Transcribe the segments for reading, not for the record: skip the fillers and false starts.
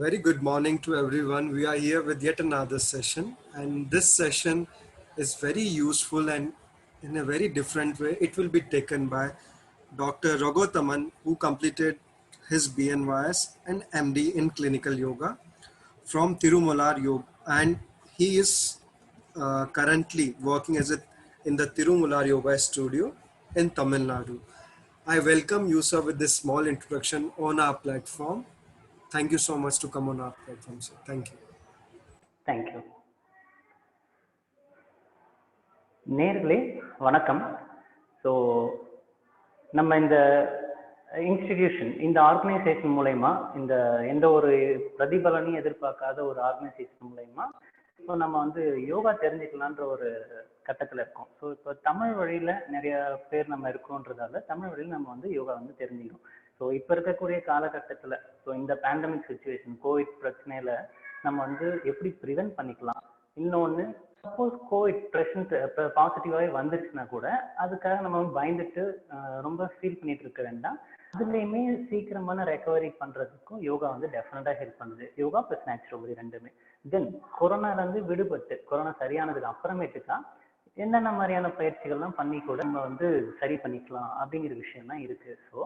Very good morning to everyone. We are here with yet another session, and this session is very useful and in a very different way. It will be taken by Dr. Raghotaman, who completed his BNYS and MD in clinical yoga from Tirumalar Yoga, and he is currently working as in the Tirumalar Yoga studio in Tamil Nadu. I welcome you, sir, with this small introduction on our platform. Thank you so much to come on our platform, sir. Thank you. Thank you. நேர்களே வணக்கம். So நம்ம இந்த institution இந்த organisation மூலயமா இந்த எந்த ஒரு பிரதிபலனையும் எதிர்பார்க்காத ஒரு ஆர்கனைசேஷன் மூலயமா இப்போ நம்ம வந்து யோகா தெரிஞ்சுக்கலான்ற ஒரு கட்டத்தில் இருக்கோம். ஸோ இப்போ தமிழ் வழியில் நிறைய பேர் நம்ம இருக்கோன்றதால தமிழ் வழியில் நம்ம வந்து யோகா வந்து தெரிஞ்சுக்கணும். ஸோ இப்போ இருக்கக்கூடிய காலகட்டத்தில் ஸோ இந்த பேண்டமிக் சுச்சுவேஷன் கோவிட் பிரச்சனையில நம்ம வந்து எப்படி ப்ரிவென்ட் பண்ணிக்கலாம், இன்னொன்று சப்போஸ் கோவிட் ப்ரெசன்ட் பாசிட்டிவாகவே வந்துருச்சுன்னா கூட அதுக்காக நம்ம பயந்துட்டு ரொம்ப ஃபீல் பண்ணிட்டு இருக்க வேண்டாம். அதுலேயுமே சீக்கிரமான ரெக்கவரி பண்ணுறதுக்கும் யோகா வந்து டெஃபினட்டாக ஹெல்ப் பண்ணுது. யோகா ப்ளஸ் நேச்சுரோபதி ரெண்டுமே. தென் கொரோனாலேருந்து விடுபட்டு கொரோனா சரியானதுக்கு அப்புறமேட்டுக்கா என்னென்ன மாதிரியான பயிற்சிகள்லாம் பண்ணி கூட நம்ம வந்து சரி பண்ணிக்கலாம் அப்படிங்கிற விஷயம்லாம் இருக்கு. ஸோ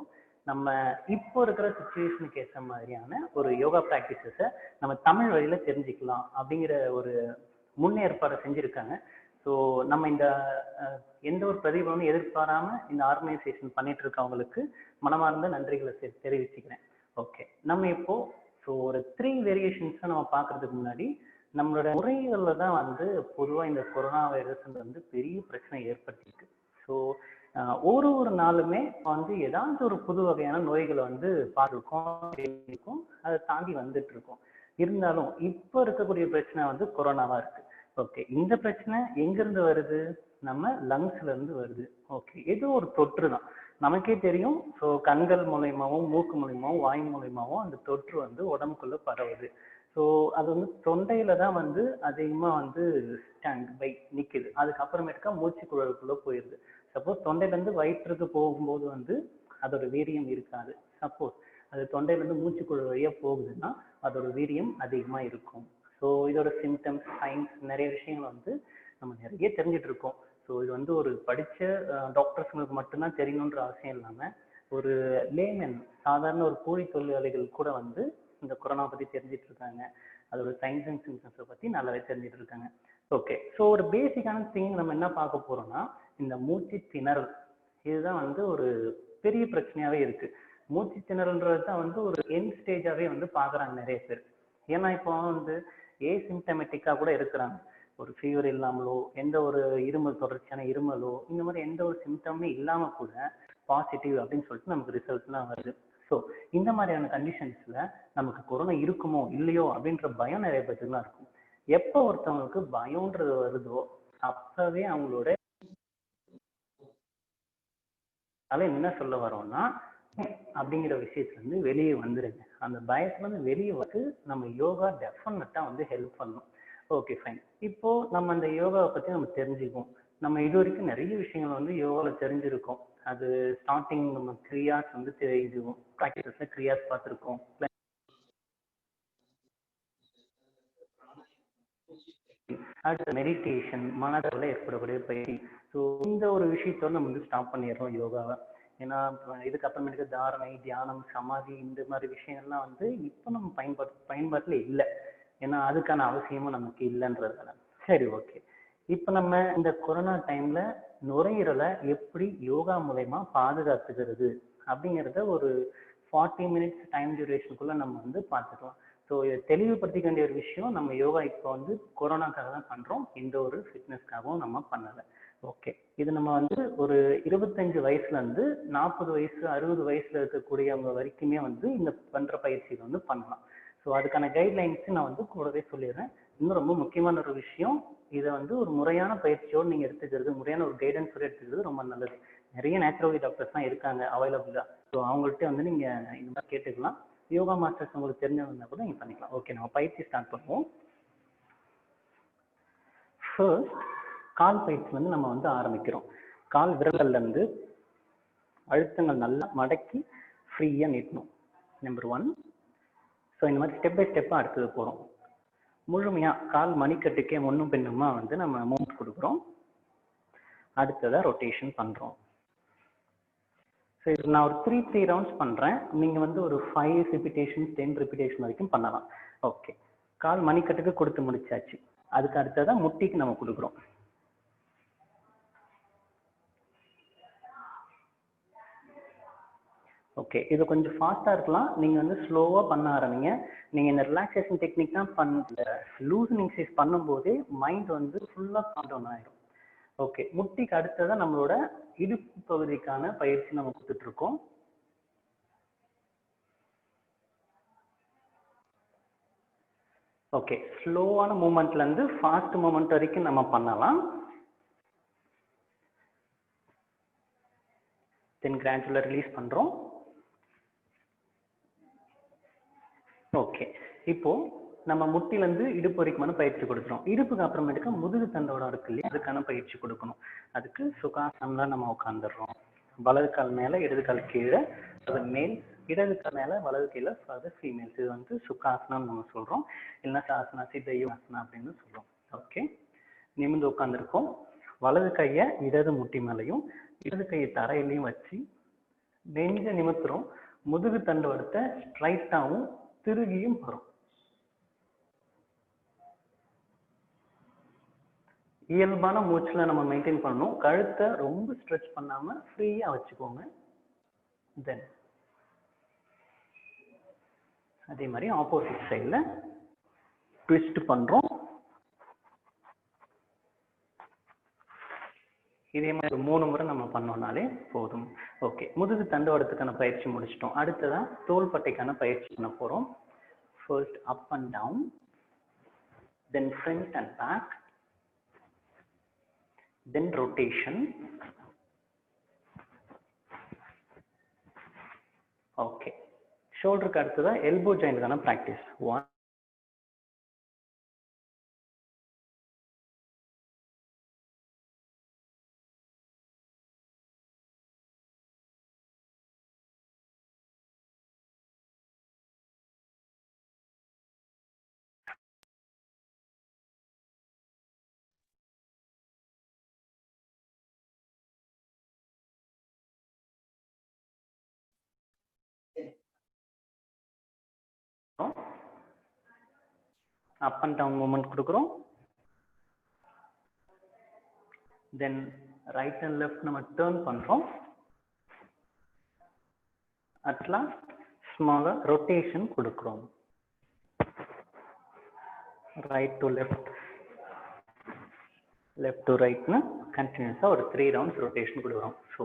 நம்ம இப்போ இருக்கிற சுச்சுவேஷனுக்கு ஏற்ற மாதிரியான ஒரு யோகா ப்ராக்டிசஸை நம்ம தமிழ் வழியில தெரிஞ்சுக்கலாம் அப்படிங்கிற ஒரு முன்னேற்பாடை செஞ்சுருக்காங்க. ஸோ நம்ம இந்த எந்த ஒரு பிரதிபலனும் எதிர்பாராம இந்த ஆர்கனைசேஷன் பண்ணிட்டு இருக்கவங்களுக்கு மனமார்ந்த நன்றிகளை தெரிவிச்சுக்கிறேன். ஓகே, நம்ம இப்போ ஸோ ஒரு 3 வேரியேஷன்ஸை நம்ம பார்க்கறதுக்கு முன்னாடி நம்மளோட முறைகளில் தான் வந்து பொதுவாக இந்த கொரோனா வைரஸ் வந்து பெரிய பிரச்சனை ஏற்படுத்திருக்கு. ஸோ ஒரு நாளுமே வந்து ஏதாவது ஒரு புது வகையான நோய்களை வந்து பார்த்துருக்கோம், அதை தாண்டி வந்துட்டு இருக்கோம். இருந்தாலும் இப்போ இருக்கக்கூடிய பிரச்சனை வந்து கொரோனாவா இருக்கு. ஓகே, இந்த பிரச்சனை எங்கிருந்து வருது? நம்ம லங்ஸ்ல இருந்து வருது. ஓகே, ஏதோ ஒரு தொற்று தான், நமக்கே தெரியும். ஸோ கண்கள் மூலயமாவும் மூக்கு மூலயமாவும் வாய் மூலயமாவும் அந்த தொற்று வந்து உடம்புக்குள்ள பரவுது. ஸோ அது வந்து தொண்டையில தான் வந்து அதிகமாக வந்து ஸ்டாண்ட் பை நிற்குது. அதுக்கப்புறமேட்டுக்கா மூச்சு குழலுக்குள்ள போயிடுது. சப்போஸ் தொண்டையிலேருந்து வயிற்றுக்கு போகும்போது வந்து அதோட வீரியம் இருக்காது. சப்போஸ் அது தொண்டையிலேருந்து மூச்சுக்குழல் வழியாக போகுதுன்னா அதோட வீரியம் அதிகமாக இருக்கும். ஸோ இதோட சிம்டம்ஸ், சைன்ஸ், நிறைய விஷயங்கள் வந்து நம்ம நிறைய தெரிஞ்சுட்டு இருக்கோம். ஸோ இது வந்து ஒரு படித்த டாக்டர்ஸ்ங்களுக்கு மட்டும்தான் தெரியணுன்ற அவசியம் இல்லாமல் ஒரு லேமன், சாதாரண ஒரு கூலி தொழிலாளிகள் கூட வந்து இந்த கொரோனா பற்றி தெரிஞ்சிட்டு இருக்காங்க. அதோட சைன்ஸ் அண்ட் சிம்டம்ஸை பற்றி நல்லாவே தெரிஞ்சிட்டு இருக்காங்க. ஓகே, ஸோ ஒரு பேசிக்கான திங் நம்ம என்ன பார்க்க போறோம்னா இந்த மூச்சு திணறல். இதுதான் வந்து ஒரு பெரிய பிரச்சனையாவே இருக்கு. மூச்சு திணறல்ன்றது தான் வந்து ஒரு எண்ட் ஸ்டேஜாவே வந்து பாக்குறாங்க நிறைய பேர். ஏன்னா இப்போ வந்து ஏசிம்டமெட்டிக்கா கூட இருக்கிறாங்க. ஒரு ஃபீவர் இல்லாமலோ எந்த ஒரு இருமல், தொடர்ச்சியான இருமலோ இந்த மாதிரி எந்த ஒரு சிம்டமே இல்லாம கூட பாசிட்டிவ் அப்படின்னு சொல்லிட்டு நமக்கு ரிசல்ட்லாம் வருது. ஸோ இந்த மாதிரியான கண்டிஷன்ஸ்ல நமக்கு கொரோனா இருக்குமோ இல்லையோ அப்படின்ற பயம் நிறைய பேருக்குலாம் இருக்கும். எப்போ ஒருத்தவங்களுக்கு பயம்ன்றது வருதோ அப்பவே அவங்களோட என்ன சொல்ல வரோம்னா அப்படிங்கிற விஷயத்துல இருந்து வெளியே வந்துருங்க. அந்த பயத்துல இருந்து வெளியே வந்து நம்ம யோகா டெஃபினட்டா வந்து ஹெல்ப் பண்ணும். Okay, fine. இப்போ நம்ம அந்த யோகாவை பத்தி நம்ம தெரிஞ்சுக்குவோம். நம்ம இது வரைக்கும் நிறைய விஷயங்கள் வந்து யோகால தெரிஞ்சிருக்கோம். அது ஸ்டார்டிங் நம்ம கிரியாஸ் வந்து தெரிஞ்சுக்கும், ப்ராக்டிசஸ்ல கிரியாஸ் பார்த்துருக்கோம். அடுத்த மெடிடேஷன், மனதளவில் ஏற்படக்கூடிய பயிற்சி. ஸோ இந்த ஒரு விஷயத்தோட நம்ம வந்து ஸ்டாப் பண்ணிடுறோம் யோகாவை. ஏன்னா இதுக்கப்புறமேட்டுக்கு தாரணை, தியானம், சமாதி இந்த மாதிரி விஷயங்கள்லாம் வந்து இப்போ நம்ம பயன்பாட்டில் இல்லை. ஏன்னா அதுக்கான அவசியமும் நமக்கு இல்லைன்றதுனால. சரி, ஓகே. இப்போ நம்ம இந்த கொரோனா டைம்ல நுரையீரலை எப்படி யோகா மூலயமா பாதுகாத்துக்கிறது அப்படிங்கிறத ஒரு 40 மினிட்ஸ் டைம் டியூரேஷனுக்குள்ள நம்ம வந்து பார்த்துக்கலாம். ஸோ இதை தெளிவுபடுத்திக்க வேண்டிய ஒரு விஷயம், நம்ம யோகா இப்போ வந்து கொரோனாக்காக தான் பண்ணுறோம், எந்த ஒரு ஃபிட்னஸ்க்காகவும் நம்ம பண்ணலை. ஓகே, இது நம்ம வந்து ஒரு 25 வயசுலேருந்து 40 வயசு 60 வயசில் இருக்கக்கூடியவங்க வரைக்குமே வந்து இந்த பண்ணுற பயிற்சியை வந்து பண்ணலாம். ஸோ அதுக்கான கைட்லைன்ஸு நான் வந்து கூடவே சொல்லிடுறேன். இன்னும் ரொம்ப முக்கியமான ஒரு விஷயம், இதை வந்து ஒரு முறையான பயிற்சியோடு நீங்கள் எடுத்துக்கிறது, முறையான ஒரு கைடன்ஸோடு எடுத்துக்கிறது ரொம்ப நல்லது. நிறைய நேச்சுரோபதி டாக்டர்ஸ்லாம் இருக்காங்க அவைலபிளாக. ஸோ அவங்கள்ட்ட வந்து நீங்கள் இந்த மாதிரி கேட்டுக்கலாம். யோகா மாஸ்டர்ஸ் உங்களுக்கு தெரிஞ்சவங்க கூட நீங்கள் பண்ணிக்கலாம். ஓகே, நம்ம பயிற்சி ஸ்டார்ட் பண்ணுவோம். ஃபர்ஸ்ட் கால் பயிற்சி வந்து நம்ம வந்து ஆரம்பிக்கிறோம். கால் விரல்ல இருந்து அழுத்தங்கள் நல்லா மடக்கி ஃப்ரீயாக நீட்டணும். நம்பர் 1. ஸோ இந்த மாதிரி ஸ்டெப் பை ஸ்டெப்பாக அடுத்தது போகிறோம். முழுமையாக கால் மணிக்கட்டுக்கே முன்னும் பின்னுமா வந்து நம்ம மூவ்மெண்ட் கொடுக்குறோம். அடுத்ததாக ரொட்டேஷன் பண்ணுறோம். ஸோ இது நான் ஒரு 3 ரவுண்ட்ஸ் பண்ணுறேன். நீங்கள் வந்து ஒரு 5 ரிப்பீட்டேஷன் 10 ரிப்பீட்டேஷன் வரைக்கும் பண்ணலாம். ஓகே, கால் மணிக்கட்டுக்கு கொடுத்து முடிச்சாச்சு. அதுக்கு அடுத்ததாக முட்டிக்கு நம்ம கொடுக்குறோம். ஓகே, இது கொஞ்சம் ஃபாஸ்ட்டாக இருக்கலாம். நீங்கள் வந்து ஸ்லோவாக பண்ண ஆரம்பிங்க. நீங்கள் இந்த ரிலாக்ஸேஷன் டெக்னிக் தான் லூசனிங் எக்ஸசைஸ் பண்ணும்போதே மைண்ட் வந்து ஃபுல்லாக காம் டவுன் ஆகிடும். ஓகே, முட்டிக்கு அடுத்ததான் நம்மளோட இடுப்பு பகுதிக்கான பயிற்சி நம்ம கொடுத்துட்ருக்கோம். ஓகே, ஸ்லோவான மூமெண்ட்லேருந்து ஃபாஸ்ட் மூமெண்ட் வரைக்கும் நம்ம பண்ணலாம். தென் கிராஜுவலாக ரிலீஸ் பண்ணுறோம். ஓகே, இப்போ நம்ம முட்டிலேருந்து இடுப்பு வரைக்குமான பயிற்சி கொடுக்குறோம். இடுப்புக்கு அப்புறமேட்டுக்கு முதுகு தண்டோடம் இருக்கு இல்லையா, அதுக்கான பயிற்சி கொடுக்கணும். அதுக்கு சுகாசனம்ல நம்ம உட்காந்துடுறோம். வலது கால் மேலே இடது கால் கீழே, அது மேல், இடது கால் மேலே வலது கீழே, அது ஃபீமேல்ஸ். இது வந்து சுகாசனம் நம்ம சொல்கிறோம், இல்லைன்னா சாசனா சித்தையாசனா அப்படின்னு சொல்கிறோம். ஓகே, நிமிர்ந்து உட்காந்துருக்கோம். வலது கையை இடது முட்டி மேலையும் இடது கையை தரையிலையும் வச்சு நெஞ்ச நிமித்துறோம். முதுகு தண்டோடத்தை ஸ்ட்ரைட்டாகவும் திருகியும் வரும். இயல்பான மூச்சுல நம்ம மெயின்டைன் பண்ணணும். கழுத்தை ரொம்ப ஸ்ட்ரெச் பண்ணாம ஃப்ரீயா வச்சுக்கோங்க. தென் அதே மாதிரி ஆப்போசிட் சைட்ல ட்விஸ்ட் பண்றோம். இதே மாதிரி 3 முறை நம்ம பண்ணோம்னாலே போதும். ஓகே, முதுகு தண்டோடத்துக்கான பயிற்சி முடிச்சிட்டோம். அடுத்ததான் தோள்பட்டைக்கான பயிற்சி பண்ண போறோம். First up and down, then front and back, then rotation. Okay, ஷோல்டருக்கு அடுத்ததா எல்போ ஜாயிண்ட்கான practice. 1 up and down movement கொடுக்குறோம். தென் ரைட் அண்ட் லெஃப்ட் நம்ம டர்ன் பண்றோம். அட் லாஸ்ட் ஸ்மாலா ரொட்டேஷன் கொடுக்குறோம். Right to left, left to ரைட்னு கண்டினியூஸாக ஒரு 3 ரவுண்ட்ஸ் ரொட்டேஷன் கொடுக்குறோம். So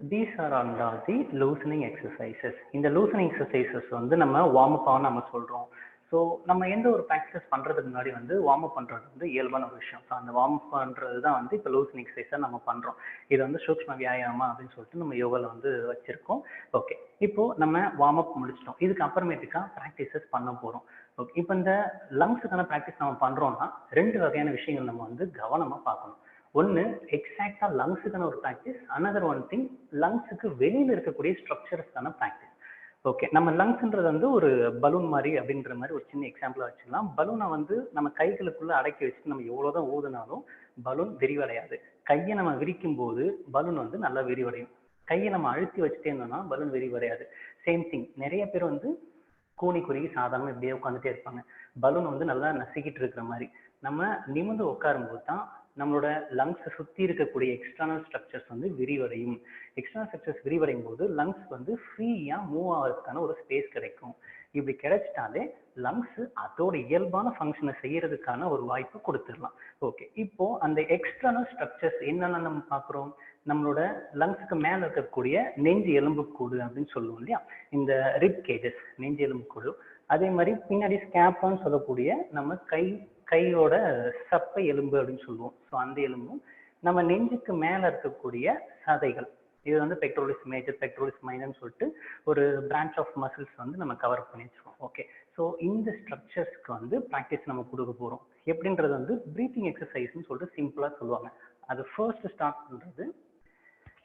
these are all the loosening exercises. இந்த loosening exercises வந்து நம்ம வார்ம் அப் நம்ம சொல்றோம். ஸோ நம்ம எந்த ஒரு ப்ராக்டிஸ் பண்ணுறதுக்கு முன்னாடி வந்து வார்ம் அப் பண்ணுறது வந்து இயல்பான ஒரு விஷயம். ஸோ அந்த வார்ம் அப் பண்ணுறது தான் வந்து இப்போ லூசனிங் எக்ஸசைஸாக நம்ம பண்ணுறோம். இது வந்து சூக்ஷ்ம வியாயாமா அப்படின்னு சொல்லிட்டு நம்ம யோகாவில் வந்து வச்சுருக்கோம். ஓகே, இப்போது நம்ம வார்ம் அப் முடிச்சிட்டோம். இதுக்கு அப்புறமேட்டுக்கா ப்ராக்டிசஸ் பண்ண போகிறோம். ஓகே, இப்போ இந்த லங்ஸுக்கான ப்ராக்டிஸ் நம்ம பண்ணுறோம்னா 2 வகையான விஷயங்கள் நம்ம வந்து கவனமாக பார்க்கணும். ஒன்று எக்ஸாக்டா லங்ஸுக்கான ஒரு ப்ராக்டிஸ், அனதர் ஒன் திங் லங்ஸுக்கு வெளியில் இருக்கக்கூடிய ஸ்ட்ரக்சர்ஸ்க்கான ப்ராக்டிஸ். ஓகே, நம்ம லங்ஸ்ன்றது வந்து ஒரு பலூன் மாதிரி அப்படின்ற மாதிரி ஒரு சின்ன எக்ஸாம்பிளா வச்சுக்கலாம். பலூனை வந்து நம்ம கைகளுக்குள்ள அடக்கி வச்சுட்டு நம்ம எவ்வளோதான் ஊதுனாலும் பலூன் விரிவடையாது. கையை நம்ம விரிக்கும் போது பலூன் வந்து நல்லா விரிவடையும். கையை நம்ம அழுத்தி வச்சுட்டே இருந்தோம்னா பலூன் விரிவடையாது. சேம் திங், நிறைய பேர் வந்து கூனி குறுகி சாதாரண இப்படியே உட்காந்துட்டே இருப்பாங்க. பலூன் வந்து நல்லா நசுக்கிட்டு இருக்கிற மாதிரி. நம்ம நிமிர்ந்து உட்காரும் போது தான் நம்மளோட லங்ஸை சுற்றி இருக்கக்கூடிய எக்ஸ்டர்னல் ஸ்ட்ரக்சர்ஸ் வந்து விரிவடையும். எக்ஸ்டர்னல் ஸ்ட்ரக்சர்ஸ் விரிவடையும் போது லங்ஸ் வந்து ஃப்ரீயாக மூவ் ஆகிறதுக்கான ஒரு ஸ்பேஸ் கிடைக்கும். இப்படி கிடைச்சிட்டாலே லங்ஸ் அதோட இயல்பான ஃபங்க்ஷனை செய்யறதுக்கான ஒரு வாய்ப்பு கொடுத்துடலாம். ஓகே, இப்போ அந்த எக்ஸ்டர்னல் ஸ்ட்ரக்சர்ஸ் என்னென்ன நம்ம பார்க்குறோம்? நம்மளோட லங்ஸுக்கு மேலே இருக்கக்கூடிய நெஞ்சு எலும்புக்கூடு அப்படின்னு சொல்லுவோம் இல்லையா, இந்த ரிப் கேஜஸ், நெஞ்சு எலும்புக்கூடு. அதே மாதிரி பின்னாடி ஸ்கேப்பான்னு சொல்லக்கூடிய நம்ம கையோட சப்பை எலும்பு அப்படின்னு சொல்லுவோம். ஸோ அந்த எலும்பும் நம்ம நெஞ்சுக்கு மேலே இருக்கக்கூடிய சதைகள், இது வந்து பெக்டோரிஸ் மேஜர், பெக்டோரிஸ் மைனர்னு சொல்லிட்டு ஒரு பிரான்ச் ஆஃப் மசில்ஸ் வந்து நம்ம கவர் பண்ணி வச்சுருக்கோம். ஓகே, ஸோ இந்த ஸ்ட்ரக்சர்ஸ்க்கு வந்து ப்ராக்டிஸ் நம்ம கொடுக்க போகிறோம். எப்படின்றது வந்து ப்ரீத்திங் எக்ஸசைஸ்ன்னு சொல்லிட்டு சிம்பிளாக சொல்லுவாங்க. அது ஃபர்ஸ்ட் ஸ்டார்ட் பண்ணுறது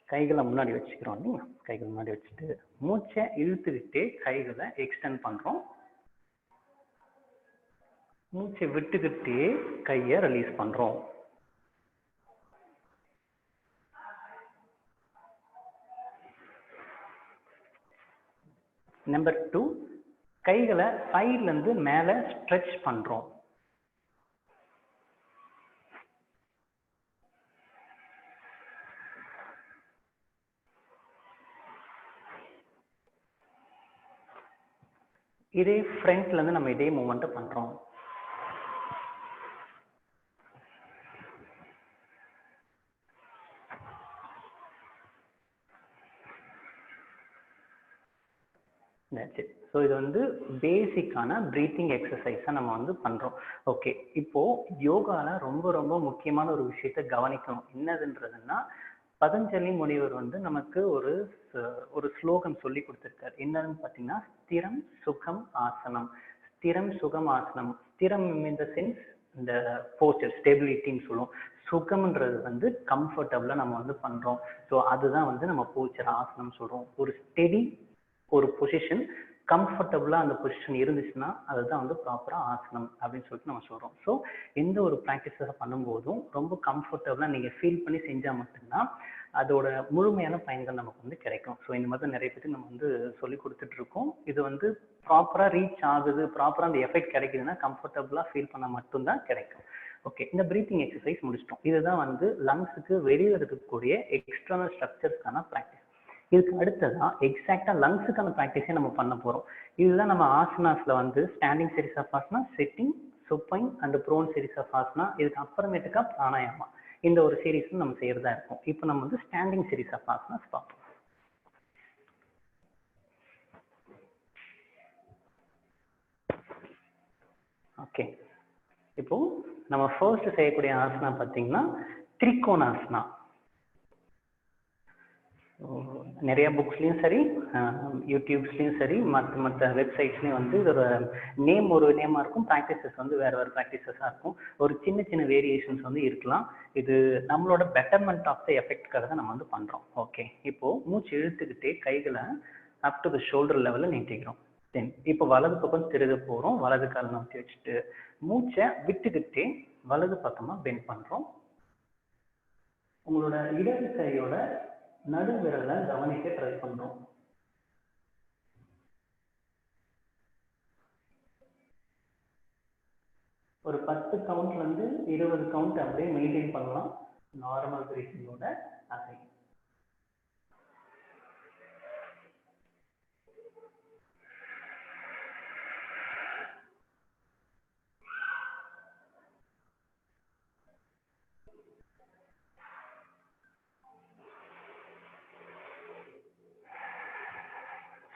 கைகளை முன்னாடி வச்சுக்கிறோம் இல்லைங்களா, கைகளை முன்னாடி வச்சுட்டு மூச்சை இழுத்துக்கிட்டே கைகளை எக்ஸ்டெண்ட் பண்றோம். மூச்சை விட்டுக்கிட்டே கையை ரிலீஸ் பண்றோம். நம்பர் 2, கைகளை சைட்ல இருந்து மேல ஸ்ட்ரெச் பண்றோம். இதே ஃப்ரண்ட்ல இருந்து நம்ம இதே மூவ்மெண்ட் பண்றோம். ஸோ இது வந்து பேசிக்கான ப்ரீத்திங் எக்ஸசைஸை நம்ம வந்து பண்றோம். ஓகே, இப்போ யோகால ரொம்ப ரொம்ப முக்கியமான ஒரு விஷயத்த கவனிக்கணும். என்னதுன்றதுன்னா, பதஞ்சலி முனிவர் வந்து நமக்கு ஒரு ஸ்லோகம் சொல்லி கொடுத்திருக்காரு. என்னன்னு பார்த்தீங்கன்னா, ஸ்திரம் சுகம் ஆசனம். ஸ்திரம் சுகம் ஆசனம். ஸ்திரம் இன் த சென்ஸ் இந்த போஸ்டர் ஸ்டெபிலிட்டின்னு சொல்லுவோம். சுகம்ன்றது வந்து கம்ஃபர்டபுளா நம்ம வந்து பண்றோம். ஸோ அதுதான் வந்து நம்ம போஸ்டர் ஆசனம் சொல்றோம். ஒரு ஸ்டெடி ஒரு பொசிஷன், கம்ஃபர்டபுளா அந்த பொசிஷன் இருந்துச்சுன்னா அதுதான் வந்து ப்ராப்பரா ஆசனம் அப்படின்னு சொல்லிட்டு நம்ம சொல்றோம். ஸோ எந்த ஒரு ப்ராக்டிஸை பண்ணும்போதும் ரொம்ப கம்ஃபர்டபுளா நீங்க ஃபீல் பண்ணி செஞ்சா மட்டும்தான் அதோட முழுமையான பயன்கள் நமக்கு வந்து கிடைக்கும். ஸோ இந்த மாதிரி நிறைய பேருக்கு நம்ம வந்து சொல்லி கொடுத்துட்டு இருக்கோம். இது வந்து ப்ராப்பரா ரீச் ஆகுது, ப்ராப்பரா அந்த எஃபெக்ட் கிடைக்குதுன்னா கம்ஃபர்டபுளா ஃபீல் பண்ண மட்டும்தான் கிடைக்கும். ஓகே, இந்த ப்ரீத்திங் எக்ஸசைஸ் முடிச்சிட்டோம். இதுதான் வந்து லங்ஸுக்கு வெளியில் இருக்கக்கூடிய எக்ஸ்டர்னல் ஸ்ட்ரக்சர்ஸ்க்கான ப்ராக்டிஸ். இதுக்கு அடுத்ததான் எக்ஸாக்டா லங்ஸுக்கான ப்ராக்டிஸே நம்ம பண்ண போறோம். இதுதான் நம்ம ஆசனாஸ்ல வந்து standing series of asana, sitting, supine and prone series of asana, இதுக்கு அப்புறமேட்டுக்கா பிராணாயாமா, இந்த ஒரு சீரீஸ் நம்ம செய்யறதா இருக்கும். இப்போ நம்ம வந்து ஸ்டாண்டிங் சீரிஸ் ஆஃப் ஆசனாஸ் பார்ப்போம். ஓகே, இப்போ நம்ம ஃபர்ஸ்ட் செய்யக்கூடிய ஆசனா பார்த்தீங்கன்னா திரிகோணாசனா. நிறைய புக்ஸ்லையும் சரி, யூடியூப்ஸ்லையும் சரி, மற்ற வெப்சைட்ஸ்லையும் வந்து இதோட ஒரு நேமாக இருக்கும். ப்ராக்டிசஸ் வந்து வேறு ப்ராக்டிசஸாக இருக்கும். ஒரு சின்ன சின்ன வேரியேஷன்ஸ் வந்து இருக்கலாம். இது நம்மளோட பெட்டர்மெண்ட் ஆஃப் த எஃபெக்ட்காக தான் நம்ம வந்து பண்ணுறோம். ஓகே, இப்போது மூச்சு இழுத்துக்கிட்டே கைகளை அப் டு த ஷோல்டர் லெவலில் நீட்டிக்கிறோம். தென் இப்போ வலது பக்கம் திருக போகிறோம். வலது கால் நோக்கி வச்சுட்டு மூச்சை விட்டுக்கிட்டே வலது பக்கமாக பெண்ட் பண்ணுறோம். உங்களோட இடது கையோட நடுவிரலை கவனிக்க ட்ரை பண்றோம். ஒரு 10 கவுண்ட்ல இருந்து 20 கவுண்ட் அப்படியே மெயின்டைன் பண்ணலாம். நார்மல் பிரீத்திங்கோட அசை.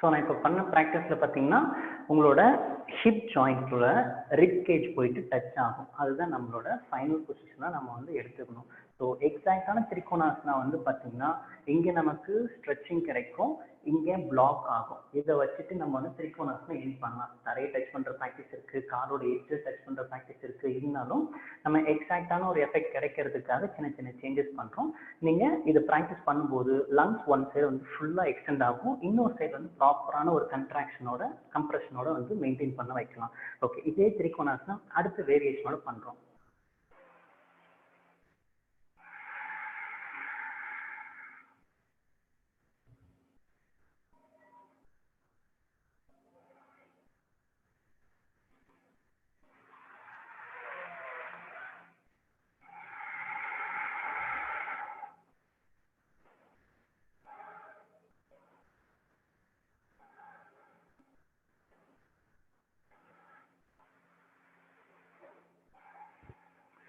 ஸோ நான் இப்போ பண்ண ப்ராக்டிஸில் பார்த்தீங்கன்னா உங்களோட ஹிப் ஜாயிண்ட்ல ரிப் கேஜ் போயிட்டு டச் ஆகும். அதுதான் நம்மளோட ஃபைனல் பொசிஷனாக நம்ம வந்து எடுத்துக்கணும். ஸோ எக்ஸாக்டான திரிகோணாசனா வந்து பார்த்தீங்கன்னா இங்கே நமக்கு ஸ்ட்ரெச்சிங் கிடைக்கும், இங்கே பிளாக் ஆகும். இதை வச்சுட்டு நம்ம வந்து திரிகோணாசனா எண்ட் பண்ணலாம். தரையை டச் பண்ணுற ப்ராக்டிஸ் இருக்குது, காரோட எட்ஜை டச் பண்ணுற ப்ராக்டிஸ் இருக்குது. இருந்தாலும் நம்ம எக்ஸாக்டான ஒரு எஃபெக்ட் கிடைக்கிறதுக்காக சின்ன சின்ன சேஞ்சஸ் பண்ணுறோம். நீங்கள் இதை ப்ராக்டிஸ் பண்ணும்போது லங்ஸ் ஒன் சைடு வந்து ஃபுல்லாக எக்ஸ்டெண்ட் ஆகும், இன்னொரு சைடு வந்து ப்ராப்பரான ஒரு கண்ட்ராக்ஷனோட கம்ப்ரெஷனோட வந்து மெயின்டைன் பண்ண வைக்கலாம். ஓகே, இதே திரிகோணாசனா அடுத்த வேரியேஷனோட பண்ணுறோம்.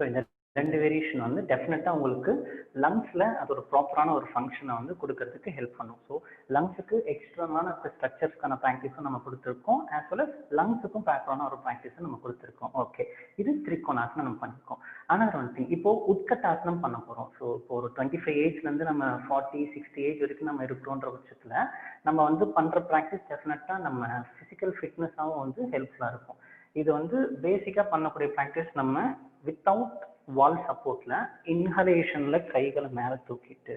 ஸோ இந்த ரெண்டு வேரியேஷன் வந்து டெஃபினட்டாக உங்களுக்கு லங்ஸில் அதோட ப்ராப்பரான ஒரு ஃபங்க்ஷனை வந்து கொடுக்கறதுக்கு ஹெல்ப் பண்ணும். ஸோ லங்ஸுக்கு எக்ஸ்ட்ரான ஸ்ட்ரக்சர்ஸ்க்கான ப்ராக்டிஸும் நம்ம கொடுத்துருக்கோம், ஆஸ் வெல் அஸ் லங்ஸுக்கும் ப்ராப்பரான ஒரு ப்ராக்டிஸும் நம்ம கொடுத்துருக்கோம். ஓகே, இது திரிகோணாசனம் நம்ம பண்ணியிருக்கோம். ஆனால் ஒன் திங், இப்போ உட்கட்டாசனம் பண்ண போகிறோம். ஸோ இப்போ ஒரு 25 ஏஜ்லேருந்து நம்ம 40-60 ஏஜ் வரைக்கும் நம்ம இருக்கிறோன்ற பட்சத்தில் நம்ம வந்து பண்ணுற ப்ராக்டிஸ் டெஃபினட்டாக நம்ம ஃபிசிக்கல் ஃபிட்னஸாகவும் வந்து ஹெல்ப்ஃபுல்லாக இருக்கும். இது வந்து பேசிக்காக பண்ணக்கூடிய ப்ராக்டிஸ். நம்ம வித்தவுட் வால் சப்போர்ட்ல இன்ஹலேஷன்ல கைகளை மேலே தூக்கிட்டு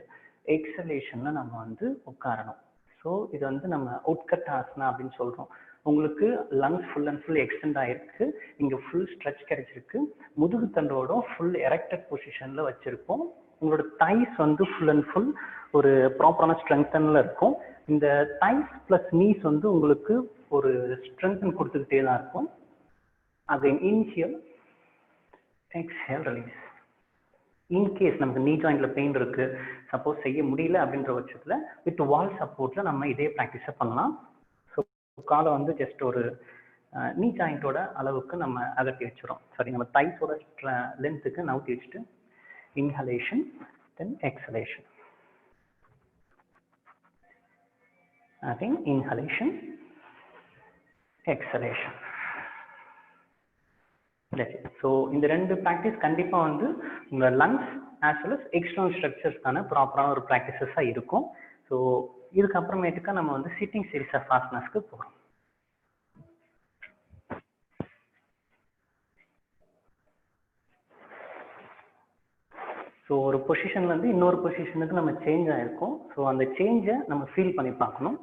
எக்ஸலேஷன்ல நம்ம வந்து உட்காரணும். ஸோ இது வந்து நம்ம உட்கட்டாசனா அப்படின்னு சொல்றோம். உங்களுக்கு lungs full and full extend ஆயிருக்கு, இங்க ஃபுல் ஸ்ட்ரெச் கிடைச்சிருக்கு, முதுகு தண்டோட ஃபுல் எரெக்டட் பொசிஷன்ல வச்சிருக்கோம். உங்களோட தைஸ் வந்து ஃபுல் அண்ட் ஃபுல் ஒரு ப்ராப்பரான ஸ்ட்ரெங்தன்ல இருக்கும். இந்த தைஸ் பிளஸ் நீஸ் வந்து உங்களுக்கு ஒரு ஸ்ட்ரெங்தன் கொடுத்துக்கிட்டே தான் இருக்கும். Again inhale, exhale, release. In case நமக்கு நீ ஜாயிண்ட்ல பெயின் இருக்கு, சப்போஸ் செய்ய முடியல அப்படின்ற பட்சத்துல வித் வால் சப்போர்ட்ல நம்ம இதே ப்ராக்டிஸை பண்ணலாம். ஸோ காலை வந்து ஜஸ்ட் ஒரு நீ ஜாயிண்டோட அளவுக்கு நம்ம அகட்டி வச்சிடும். சாரி, நம்ம தைஸோட லென்த்துக்கு நவுத்தி வச்சுட்டு inhalation then exhalation. Again inhalation, exhalation. So இந்த ரெண்டு ப்ராக்டிஸ் கண்டிப்பாக வந்து உங்கள் lungs as well as external ஸ்ட்ரக்சர்ஸ்க்கான ப்ராப்பரான ஒரு ப்ராக்டிசஸாக இருக்கும். ஸோ இதுக்கப்புறமேட்டுக்கா நம்ம வந்து சிட்டிங் சீரீஸ் ஆஃப் ஆசனாஸ்க்கு போகிறோம். ஸோ ஒரு பொசிஷன்லேருந்து இன்னொரு பொசிஷனுக்கு நம்ம சேஞ்ச் ஆகிருக்கோம். ஸோ அந்த சேஞ்சை நம்ம ஃபீல் பண்ணி பார்க்கணும்.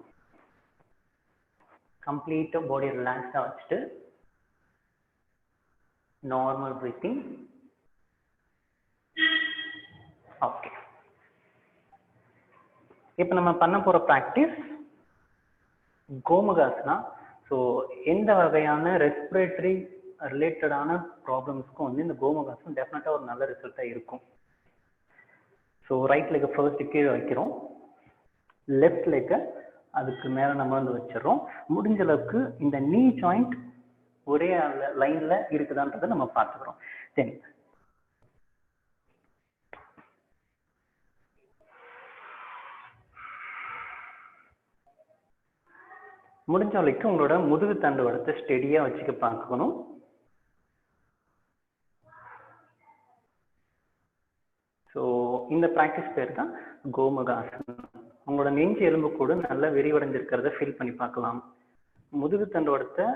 கம்ப்ளீட்டாக பாடியை ரிலாக்ஸ்டாக வச்சுட்டு நார்மல் பிரீத்திங். ஓகே, இப்போ நம்ம பண்ண போகிற ப்ராக்டிஸ் கோமுகாசனா. ஸோ எந்த வகையான ரெஸ்பிரேட்டரி ரிலேட்டடான ப்ராப்ளம்ஸ்க்கும் வந்து இந்த கோமுகாசனம் டெஃபினட்டாக ஒரு நல்ல ரிசல்ட்டாக இருக்கும். ஸோ ரைட் லெக்கை ஃபர்ஸ்ட் கீழே வைக்கிறோம், லெஃப்ட் லெக்கை அதுக்கு மேலே நம்ம வந்து வச்சிடறோம். முடிஞ்ச அளவுக்கு இந்த நீ ஜாயிண்ட் ஒரே லைன்ல இருக்குதான்றதை நம்ம பார்த்துக்கிறோம். தென் முடிஞ்ச வரைக்கும் உங்களோட முதுகு தண்டு வடத்தை ஸ்டெடியா வச்சுக்க பார்க்கணும். ஸோ இந்த ப்ராக்டிஸ் பேர் தான் கோமுகாசனம். உங்களோட நெஞ்சு எலும்பு கூட நல்லா விரிவடைஞ்சிருக்கிறத ஃபீல் பண்ணி பார்க்கலாம். முதுகு தண்டு வடத்தை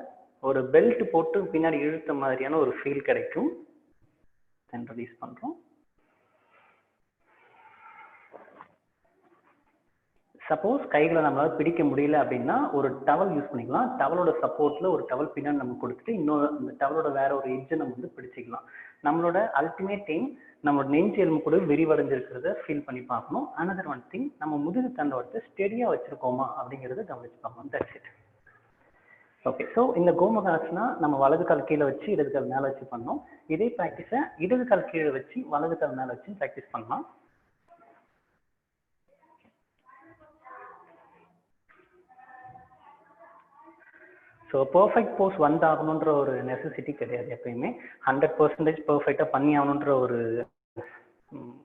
ஒரு பெல்ட் போட்டு பின்னாடி இழுத்த மாதிரியான ஒரு ஃபீல் கிடைக்கும். தென் ரிலீஸ் பண்றோம். சப்போஸ் கைகளை நம்மளால பிடிக்க முடியல அப்படின்னா ஒரு டவல் யூஸ் பண்ணிக்கலாம். டவலோட சப்போர்ட்ல ஒரு டவல் பின்னாடி நம்ம கொடுத்துட்டு இன்னொரு அந்த டவலோட வேற ஒரு எட்ஜை நம்ம வந்து பிடிச்சிக்கலாம். நம்மளோட அல்டிமேட் எய்ம் நம்மளோட நெஞ்சு எலும்பு கூட விரிவடைஞ்சிருக்கிறத ஃபீல் பண்ணி பார்க்கணும். அனதர் ஒன் திங், நம்ம முதுகு தண்டோட ஸ்டெடியா வச்சிருக்கோமா அப்படிங்கிறத கவனிச்சு பார்க்கணும். That's it. ஓகே, ஸோ இந்த கோமுகாசனா நம்ம வலது கால் கீழே வச்சு இடது கால் மேலே வச்சு பண்ணோம். இதே ப்ராக்டிஸை இடது கால் கீழே வச்சு வலது கால் மேலே வச்சு ப்ராக்டிஸ் பண்ணலாம். ஸோ பர்ஃபெக்ட் போஸ் வந்தாகணுன்ற ஒரு நெசசிட்டி கிடையாது. எப்பயுமே 100% பர்ஃபெக்டாக பண்ணி ஆகணுன்ற ஒரு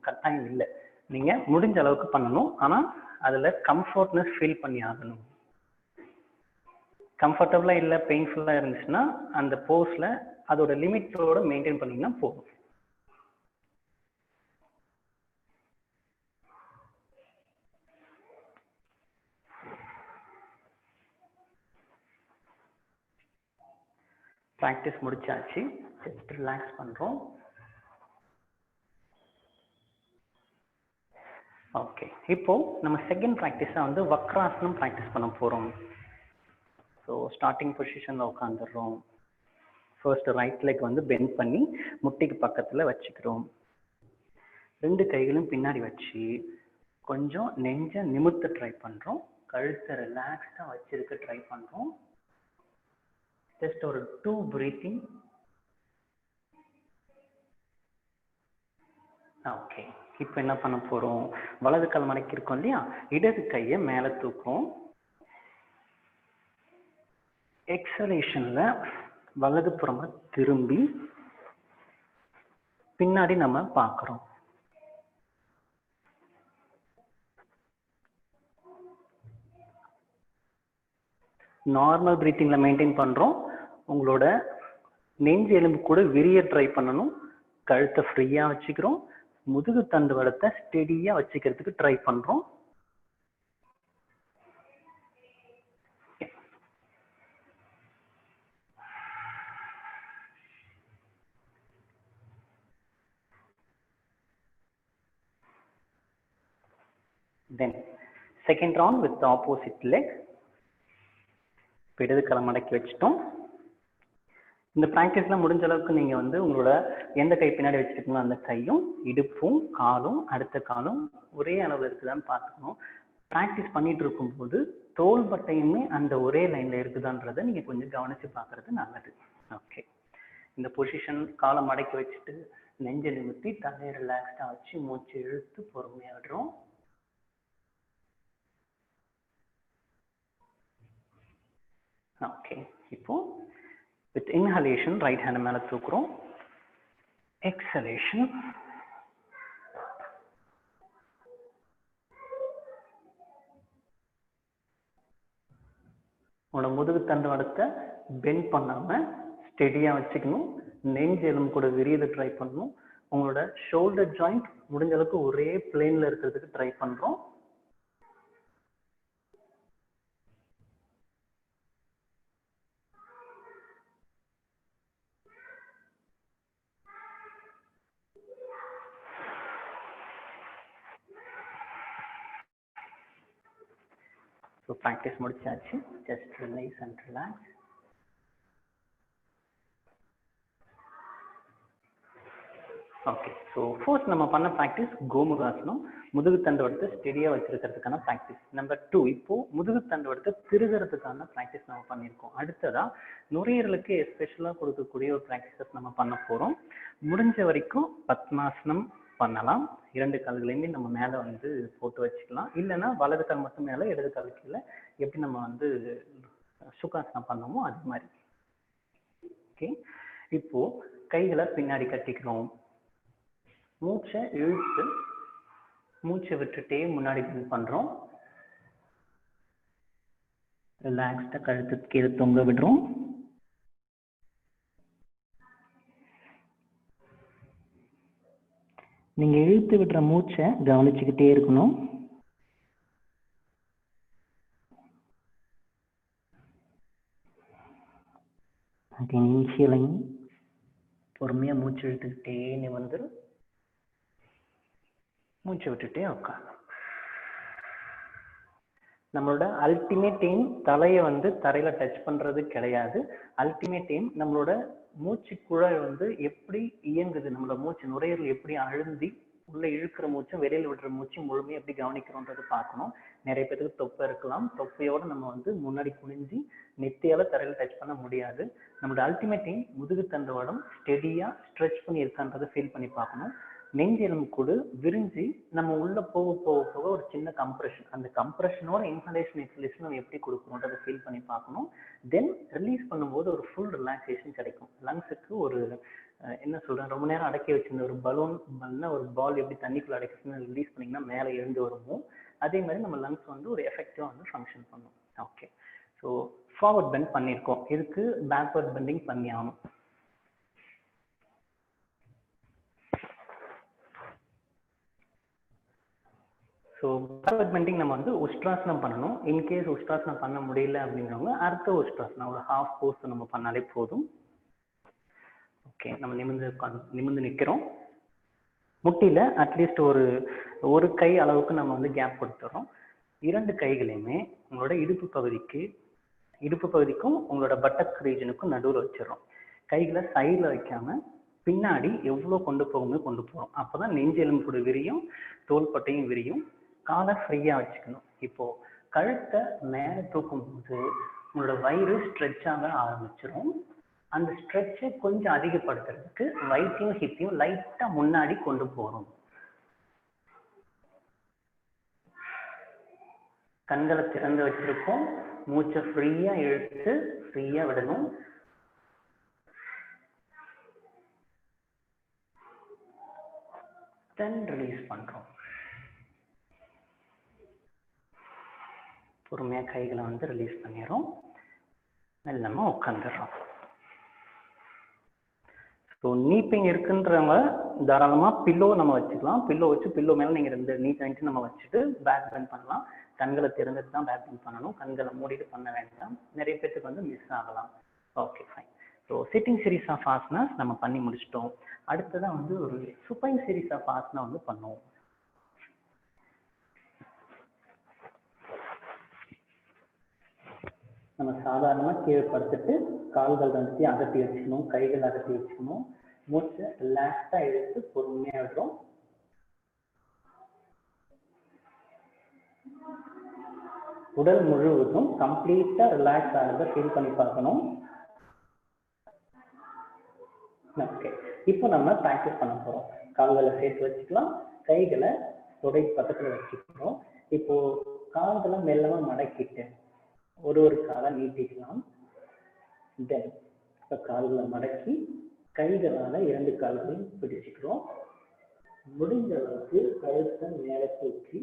கட்டாயம் இல்லை. நீங்கள் முடிஞ்ச அளவுக்கு பண்ணணும், ஆனால் அதில் கம்ஃபர்ட்னஸ் ஃபீல் பண்ணி ஆகணும். கம்ஃபர்டபுளாக இல்லை, பெயின்ஃபுல்லாக இருந்துச்சுன்னா அந்த போஸில் அதோட லிமிட்டோட மெயின்டைன் பண்ணிங்கன்னா போதும். ப்ராக்டிஸ் முடிச்சாச்சு, ஜஸ்ட் ரிலாக்ஸ் பண்ணுறோம். ஓகே, இப்போ நம்ம செகண்ட் ப்ராக்டிஸாக வந்து வக்ராசனம் ப்ராக்டிஸ் பண்ண போகிறோம். ஸோ ஸ்டார்டிங் பொசிஷனில் உட்காந்துடுறோம். ஃபர்ஸ்ட் ரைட் லெக் வந்து பெண்ட் பண்ணி முட்டிக்கு பக்கத்தில் வச்சுக்கிறோம். ரெண்டு கைகளும் பின்னாடி வச்சு கொஞ்சம் நெஞ்சை நிமிர்த்த ட்ரை பண்ணுறோம். கழுத்தை ரிலாக்ஸ்டாக வச்சிருக்க ட்ரை பண்ணுறோம். ஜஸ்ட் ஒரு 2 பிரீத்திங். ஓகே, இப்போ என்ன பண்ண போகிறோம், வலது கால் மடக்கி இருக்கோம் இல்லையா, இடது கையை மேலே தூக்கும். எக்ஸலேஷன்ல வலது புறமா திரும்பி பின்னாடி நம்ம பார்க்குறோம். நார்மல் பிரீத்திங்ல மெயின்டைன் பண்ணுறோம். உங்களோட நெஞ்சு எலும்பு கூட விரிய ட்ரை பண்ணணும். கழுத்தை ஃப்ரீயாக வச்சுக்கிறோம். முதுகு தண்டு வடத்தை ஸ்டெடியாக வச்சுக்கிறதுக்கு ட்ரை பண்ணுறோம். Then second round with the opposite leg. இடது காலை மடக்கி வச்சிட்டோம். இந்த ப்ராக்டிஸ்ல முடிஞ்ச அளவுக்கு நீங்க வந்து உங்களோட எந்த கை பின்னாடி வச்சிருக்கீங்களோ அந்த கையும் இடுப்பும் காலும் அடுத்த காலும் ஒரே அளவு இருக்குதான்னு பார்த்துக்கணும். ப்ராக்டிஸ் பண்ணிட்டு இருக்கும்போது தோள்பட்டையுமே அந்த ஒரே லைன்ல இருக்குதான்றதை நீங்க கொஞ்சம் கவனிச்சு பார்க்கறது நல்லது. ஓகே, இந்த பொசிஷன் காலை மடக்கி வச்சுட்டு நெஞ்சை நிமித்தி தலையை ரிலாக்ஸ்டா வச்சு மூச்சு இழுத்து பொறுமையா விடுறோம். ஓகே, இப்போ வித் இன்ஹலேஷன் ரைட் ஹேண்ட் மேல தூக்குறோம். எக்ஸலேஷன் உங்களோட முதுகு தண்டுவடத்தை பெண்ட் பண்ணாம ஸ்டெடியா வச்சுக்கணும். நெஞ்சு எலும்பு கூட விரியதை ட்ரை பண்ணணும். உங்களோட ஷோல்டர் ஜாயிண்ட் முடிஞ்ச அளவுக்கு ஒரே பிளேன்ல இருக்கிறதுக்கு ட்ரை பண்றோம். So practice முடிச்சாச்சு. Just release and relax. Okay, so first நம்ம பண்ண ப்ராக்டிஸ் கோமுகாசனம், முதுகு தண்டுவடத்தை ஸ்டெடியாக வச்சிருக்கிறதுக்கான ப்ராக்டிஸ். நம்பர் 2, இப்போ முதுகு தண்டுவடத்தை திருகிறதுக்கான ப்ராக்டிஸ் நம்ம பண்ணியிருக்கோம். அடுத்ததா நுரையீரலுக்கு எஸ்பெஷலாக கொடுக்கக்கூடிய ஒரு ப்ராக்டிஸஸ் நம்ம பண்ண போகிறோம். முடிஞ்ச வரைக்கும் பத்மாசனம் பண்ணலாம். 2 கால்களையுமே நம்ம மேலே வந்து போட்டு வச்சுக்கலாம். இல்லைன்னா வலது கால் மட்டும் மேலே இடது கால் கீழே எப்படி நம்ம வந்து சுகாசனம் பண்ணோமோ அது மாதிரி. ஓகே, இப்போ கைகளை பின்னாடி கட்டிக்கிறோம். மூச்சை இழுத்து மூச்சை விட்டுட்டே முன்னாடி பெண்ட் பண்றோம். ரிலாக்ஸ்டா கழுத்து கீழே தொங்க விடுறோம். நீங்க இழுத்து விடுற மூச்சை கவனிச்சுக்கிட்டே இருக்கணும். பொறுமையா மூச்சு இழுத்துக்கிட்டே நிமிர்ந்து மூச்சு விட்டுட்டே உட்காரணும். நம்மளோட அல்டிமேட் எய்ம் தலையை வந்து தரையில டச் பண்றது கிடையாது. அல்டிமேட் எய்ம் நம்மளோட மூச்சு குழாய் வந்து எப்படி இயங்குது, நம்மளோட மூச்சு நுரையீரல் எப்படி அழுந்தி உள்ள இழுக்கிற மூச்சும் வெளியில் விடுற மூச்சும் முழுமையாக எப்படி கவனிக்கிறோன்றது பார்க்கணும். நிறைய பேருக்கு தொப்பை இருக்கலாம். தொப்பையோட நம்ம வந்து முன்னாடி குனிஞ்சு நெத்தியால தரையில டச் பண்ண முடியாது. நம்மளோட அல்டிமேட் எய்ம் முதுகு தண்டுவடம் ஸ்டெடியா ஸ்ட்ரெச் பண்ணி இருக்கான்றதை ஃபீல் பண்ணி பார்க்கணும். நெஞ்செலும்பு கூட விரிஞ்சு நம்ம உள்ள போக போக போக ஒரு சின்ன கம்ப்ரெஷன், அந்த கம்ப்ரெஷனோட இன்ஹலேஷன் எக்ஸலேஷன் நம்ம எப்படி கொடுக்கணுன்றதை ஃபீல் பண்ணி பார்க்கணும். தென் ரிலீஸ் பண்ணும்போது ஒரு ஃபுல் ரிலாக்ஸேஷன் கிடைக்கும். லங்ஸுக்கு ஒரு என்ன சொல்றேன், ரொம்ப நேரம் அடக்கி வச்சிருந்த ஒரு பலூன் ஒரு பால் எப்படி தண்ணிக்குள்ள அடக்கிச்சுன்னு ரிலீஸ் பண்ணிங்கன்னா மேலே எழுந்து வருமோ அதே மாதிரி நம்ம லங்ஸ் வந்து ஒரு எஃபெக்டிவாக வந்து ஃபங்க்ஷன் பண்ணும். ஓகே, ஸோ ஃபார்வர்ட் பெண்ட் பண்ணியிருக்கோம். இதுக்கு பேக்வர்ட் பெண்டிங் பண்ணி ஆகணும். ஸோ பேக்வர்ட் பெண்டிங் நம்ம வந்து உஷ்ட்ராசனம் பண்ணணும். இன்கேஸ் உஷ்ட்ராசனம் பண்ண முடியல அப்படிங்கிறவங்க அடுத்த உஷ்ட்ராசனம் ஒரு ஹாஃப் போஸ்ட் நம்ம பண்ணாலே போதும். ஓகே, நம்ம நிமிர்ந்து நிற்கிறோம். முட்டியில் அட்லீஸ்ட் ஒரு கை அளவுக்கு நம்ம வந்து கேப் கொடுத்துறோம். 2 கைகளையுமே உங்களோட இடுப்பு பகுதிக்கும் உங்களோட பட்டக் ரீஜனுக்கும் நடுவில் வச்சிடறோம். கைகளை சைடில் வைக்காம பின்னாடி எவ்வளோ கொண்டு போகிறோம். அப்போதான் நெஞ்செலும்பு கூட விரியும், தோள்பட்டையும் விரியும். காலை ஃப்ரீயாக வச்சுக்கணும். இப்போ கழுத்தை மேலே தூக்கும் போது உங்களோட வயிறு ஸ்ட்ரெச் ஆக ஆரம்பிச்சிடும். அந்த ஸ்ட்ரெச்சை கொஞ்சம் அதிகப்படுத்துறதுக்கு வயிற்றையும் ஹிப்பையும் லைட்டா முன்னாடி கொண்டு போறோம். கண்களை திறந்து வச்சிருக்கோம். மூச்சை ஃப்ரீயா இழுத்து ஃப்ரீயா விடணும். தென் ரிலீஸ் பண்றோம். பொறுமையா கைகளை வந்து ரிலீஸ் பண்ணிடுறோம். மெல்லமா உட்காந்துடுறோம். ஸோ நீ பெயின் இருக்குன்றவங்க தாராளமாக பில்லோ நம்ம வச்சுக்கலாம். பில்லோ வச்சு பில்லோ மேலே நீங்கள் 2 நீ ஜாயிண்ட்டு நம்ம வச்சுட்டு பேக் பெண்ட் பண்ணலாம். கண்களை திறந்துட்டு தான் பேக் பெண்ட் பண்ணணும். கண்களை மூடிட்டு பண்ண வேண்டாம். நிறைய பேருக்கு வந்து மிஸ் ஆகலாம். Okay, fine. So sitting series of asanas நம்ம பண்ணி முடிச்சிட்டோம். அடுத்ததான் வந்து ஒரு சுப்பைன் சீரீஸ் ஆஃப் ஆசனா வந்து பண்ணுவோம். நம்ம சாதாரணமாக கீழே படுத்துட்டு கால்கள் வந்து அகட்டி வச்சுக்கணும், கைகள் அகட்டி வச்சுக்கணும். மூச்சை ரிலாக்ஸாக இழுத்து பொறுமையாக விடுறோம். உடல் முழுவதும் கம்ப்ளீட்டா ரிலாக்ஸ் ஆகிறத ஃபீல் பண்ணி பார்க்கணும். ஓகே, இப்போ நம்ம ப்ராக்டிஸ் பண்ண போறோம். கால்களை சேர்த்து வச்சுக்கலாம், கைகளை தொடை பக்கத்துல வச்சுக்கிறோம். இப்போ கால்களை மெல்லமா மடக்கிட்டு ஒரு காலை நீட்டிக்கலாம். தென் இப்போ கால்களை மடக்கி கைகளால 2 கால்களையும் பிடிச்சிக்கிறோம். முடிஞ்ச அளவுக்கு கழுத்தை மேலே தூக்கி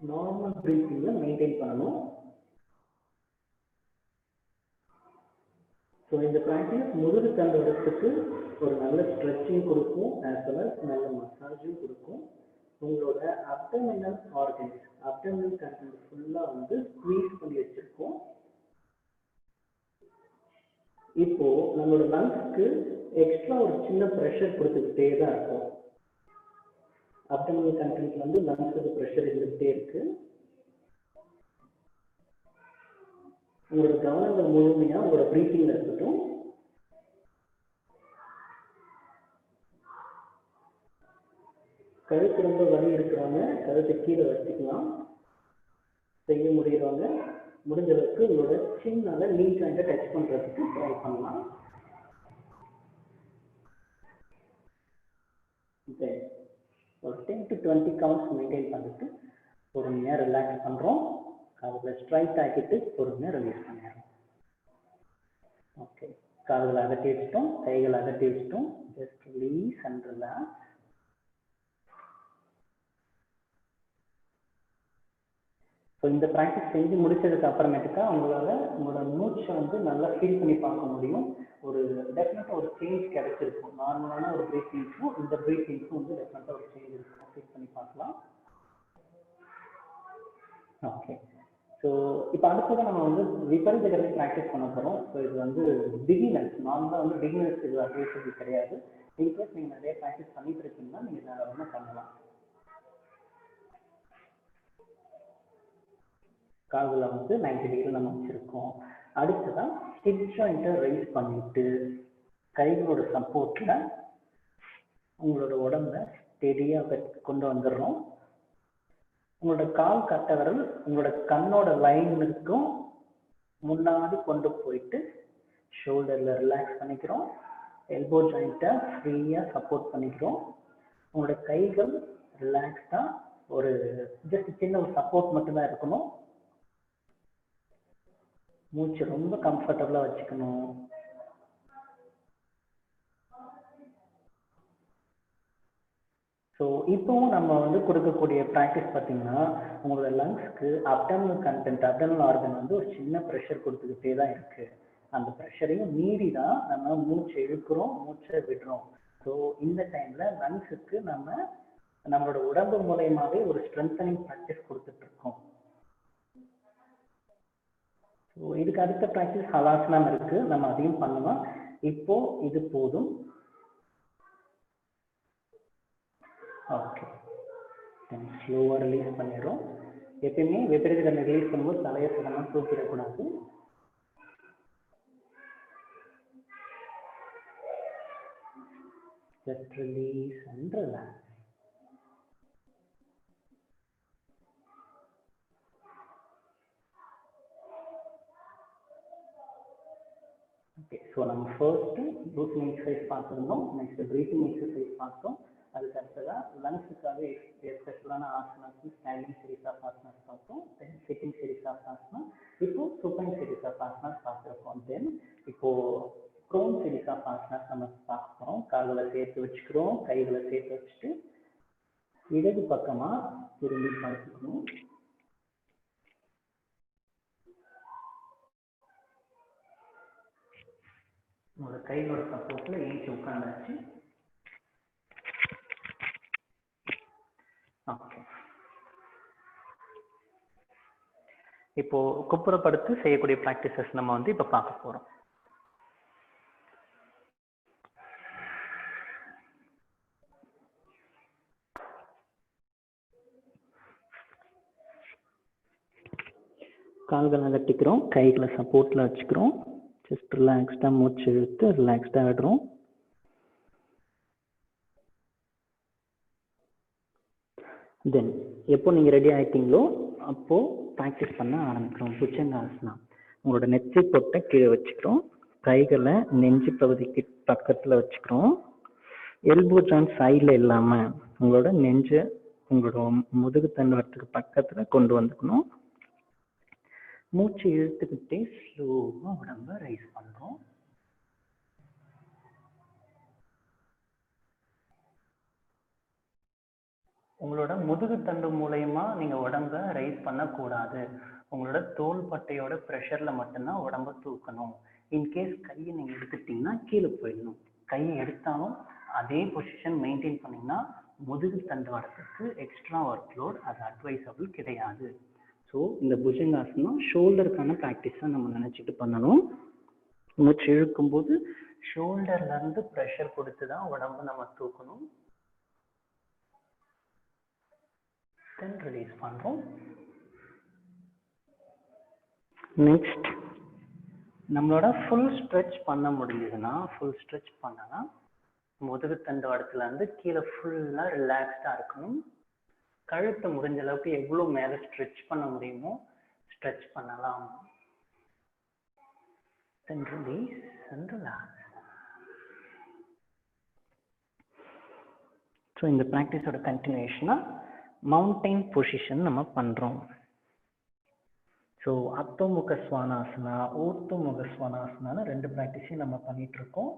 நார்மல் பிரீத்திங்கை மெயின்டைன் பண்ணணும். ஸோ இந்த ப்ராக்டிஸ் முதுகு தண்டுவடத்துக்கு ஒரு நல்ல ஸ்ட்ரெச்சிங் கொடுக்கும், ஆஸ் வெல் அஸ் நல்ல மசாஜும் கொடுக்கும். உங்களோட அப்டமினல் ஆர்கன்ஸ், அப்டமினல் கண்டென்ட் ஃபுல்லாக வந்து ஸ்க்வீஸ் பண்ணி வச்சிருக்கோம். இப்போ நம்மளோட லங்ஸ்க்கு எக்ஸ்ட்ரா ஒரு சின்ன ப்ரெஷர் கொடுத்துக்கிட்டே தான் இருக்கும். அப்டமினல் கண்டென்ட்ல வந்து லங்ஸுக்கு ப்ரெஷர் இருந்துகிட்டே இருக்கு. உங்களோட கவனங்கள் முழுமையா உங்களோட பிரீத்திங்ல இருக்கட்டும். கழுத்து ரொம்ப வலி இருக்கிறவங்க கழுத்தை கீழே வச்சுக்கலாம். செய்ய முடியறவங்க முடிஞ்ச அளவுக்கு உங்களோட சின்னால நீ ஜாயிண்ட்டை டச் பண்றதுக்கு ட்ரை பண்ணலாம். ஒரு 10 to 20 கவுண்ட்ஸ் மெயின்டைன் பண்ணிட்டு பொறுமையா ரிலாக்ஸ் பண்றோம். கால்களை ஸ்ட்ரைட் ஆக்கிட்டு பொறுமையா ரிலீஸ் பண்ணிடுறோம். ஓகே, கால்களை அகட்டி வச்சுட்டோம், கைகளை அகட்டி வச்சுட்டோம். Just release and relax. So இந்த ப்ராக்டிஸ் செஞ்சு முடிச்சதுக்கு அப்புறமேட்டுக்கா உங்களால் உங்களோட மூச்சை வந்து நல்லா ஃபீல் பண்ணி பார்க்க முடியும். ஒரு டெஃபினட்டாக ஒரு சேஞ்ச் கிடைச்சிருக்கும். நார்மலான ஒரு பிரீத்திங்ஸும் இந்த பிரீத்திங்ஸும் வந்து டெஃபினட்டாக ஒரு சேஞ்ச் இருக்கும். ஃபீல் பண்ணி பார்க்கலாம். ஓகே, ஸோ இப்போ அடுத்தது நம்ம வந்து விபரீத கதி ப்ராக்டிஸ் பண்ண போகிறோம். ஸோ இது வந்து பிகினர்ஸ், நார்மலாக வந்து பிகினர்ஸ் இது அட்வைசபிள் கிடையாது. இன்கேஸ் நீங்கள் நிறைய ப்ராக்டிஸ் பண்ணிட்டு இருக்கீங்கன்னா நீங்கள் தாராளமாக பண்ணலாம். கால்களை வந்து 90 டிகிரி நம்ம வச்சிருக்கோம். அடுத்ததான் ஹிப் ஜாயிண்ட்டை ரைஸ் பண்ணிட்டு கைகளோட சப்போர்ட்ல உங்களோட உடம்ப ஸ்டெடியாக கொண்டு வந்துடுறோம். உங்களோட கால் கட்டை விரல் உங்களோட கண்ணோட லைனுக்கும் முன்னாடி கொண்டு போயிட்டு ஷோல்டர்ல ரிலாக்ஸ் பண்ணிக்கிறோம். எல்போ ஜாயிண்ட்டை ஃப்ரீயாக சப்போர்ட் பண்ணிக்கிறோம். உங்களோட கைகள் ரிலாக்ஸ்டா ஒரு ஜஸ்ட் சின்ன ஒரு சப்போர்ட் மட்டும்தான் இருக்கணும். மூச்சு ரொம்ப கம்ஃபர்டபுளா வச்சுக்கணும். ஸோ இப்போவும் நம்ம வந்து கொடுக்கக்கூடிய ப்ராக்டிஸ் பார்த்தீங்கன்னா உங்களோட லங்ஸ்க்கு அப்டமினல் கண்டென்ட், அப்டமினல் ஆர்கன் வந்து ஒரு சின்ன ப்ரெஷர் கொடுத்துக்கிட்டே தான் இருக்கு. அந்த ப்ரெஷரையும் மீறி தான் நம்ம மூச்சை இழுக்கிறோம், மூச்சை விடுறோம். ஸோ இந்த டைம்ல லங்ஸுக்கு நம்மளோட உடம்பு மூலயமாவே ஒரு ஸ்ட்ரென்தனிங் ப்ராக்டிஸ் கொடுத்துட்டு இருக்கோம். ஸோ இதுக்கு அடுத்த ப்ராக்டிஸ் ஹலாசனம் இருக்கு, நம்ம அதையும் பண்ணலாம். இப்போ இது போதும். ஓகே, ஸ்லோவாக ரிலீஸ் பண்ணிடுறோம். எப்பயுமே விபரீத கண்ணை ரிலீஸ் பண்ணும்போது தலையை சடனாக தூக்கிடக்கூடாது. Just release and relax. Okay, so நம்ம ஃபர்ஸ்ட்டு ப்ரூத்திங் எக்ஸசைஸ் பார்த்துருந்தோம், நெக்ஸ்ட் ப்ரீத்திங் எக்ஸசைஸ் பார்த்தோம். அதுக்கு அடுத்ததாக லங்ஸுக்காக எஸ்பெஷலான asanas, standing series of asanas பார்த்தோம். Then sitting series of asana, இப்போ சுப்பைன் சீரீஸ் ஆஃப் ஆசனாஸ் பார்த்துருக்கோம். தென் இப்போ ப்ரோன் சீரீஸ் ஆஃப் ஆசனாஸ் நம்ம பார்க்க போகிறோம். கால்களை சேர்த்து வச்சுக்கிறோம், கைகளை சேர்த்து வச்சுட்டு இடது பக்கமாக திரும்பி பார்த்துக்கணும். உங்களோட கைகளோட சப்போர்ட்ல ஏஞ்சி உட்காந்தாச்சு. ஓகே, இப்போ குப்புறப்படுத்து செய்யக்கூடிய ப்ராக்டிசஸ் நம்ம வந்து இப்போ பார்க்க போறோம். கால்களை கட்டிக்கிறோம், கைகளை சப்போர்ட்டில் வச்சுக்கிறோம். ஜஸ்ட் ரிலாக்ஸ்டாக மூச்சு இழுத்து ரிலாக்ஸ்டாக விடுறோம். தென் எப்போ நீங்கள் ரெடி ஆகிட்டீங்களோ அப்போது ப்ராக்டிஸ் பண்ண ஆரம்பிக்கிறோம். புஜங்காசனா. உங்களோட நெற்றி பொட்டை கீழே வச்சுக்கிறோம், கைகளை நெஞ்சு பகுதிக்கு பக்கத்தில் வச்சுக்கிறோம். எல்போ ஜாயிண்ட் சைடில் இல்லாமல் உங்களோட நெஞ்சு உங்களோட முதுகு தண்டுவரத்துக்கு பக்கத்தில் கொண்டு வந்துக்கணும். மூச்சு இழுத்துக்கிட்டே ஸ்லோவாக உடம்ப ரைஸ் பண்ணுறோம். உங்களோட முதுகு தண்டு மூலயமா நீங்கள் உடம்ப ரைஸ் பண்ணக்கூடாது. உங்களோட தோள் பட்டையோட ப்ரெஷரில் மட்டும்தான் உடம்ப தூக்கணும். இன்கேஸ் கையை நீங்கள் எடுத்துட்டிங்கன்னா கீழே போயிடணும். கையை எடுத்தாலும் அதே பொசிஷன் மெயின்டைன் பண்ணிங்கன்னா முதுகு தண்டு வரத்துக்கு எக்ஸ்ட்ரா ஒர்க் லோட் அது அட்வைசபிள் கிடையாது. ஸோ இந்த புஜங்காசனம் ஷோல்டருக்கான ப்ராக்டிஸாக நம்ம நினச்சிட்டு பண்ணணும். மூச்சு இழுக்கும்போது ஷோல்டர்லேருந்து ப்ரெஷர் கொடுத்து தான் உடம்பு நம்ம தூக்கணும். தென் ரிலீஸ் பண்ணுறோம். நெக்ஸ்ட் நம்மளோட ஃபுல் ஸ்ட்ரெச் பண்ண முடிஞ்சதுன்னா ஃபுல் ஸ்ட்ரெச் பண்ணலாம். முதுகு தண்டு இடத்துலேருந்து கீழே ஃபுல்லாக ரிலாக்ஸ்டாக இருக்கணும். கழுத்து முடிஞ்ச அளவுக்கு எவ்வளோ மேலே ஸ்ட்ரெச் பண்ண முடியுமோ ஸ்ட்ரெச் பண்ணலாம். தென் ரிலீஸ் அண்ட் ரிலாக்ஸ். ஸோ இந்த ப்ராக்டிஸோட கண்டினியூஷனாக மவுண்டைன் பொசிஷன் நம்ம பண்ணுறோம். ஸோ அத்தோமுக ஸ்வானாசனா, ஊர்த்துமுக ஸ்வானாசனான்னு 2 ப்ராக்டிஸையும் நம்ம பண்ணிகிட்ருக்கோம்.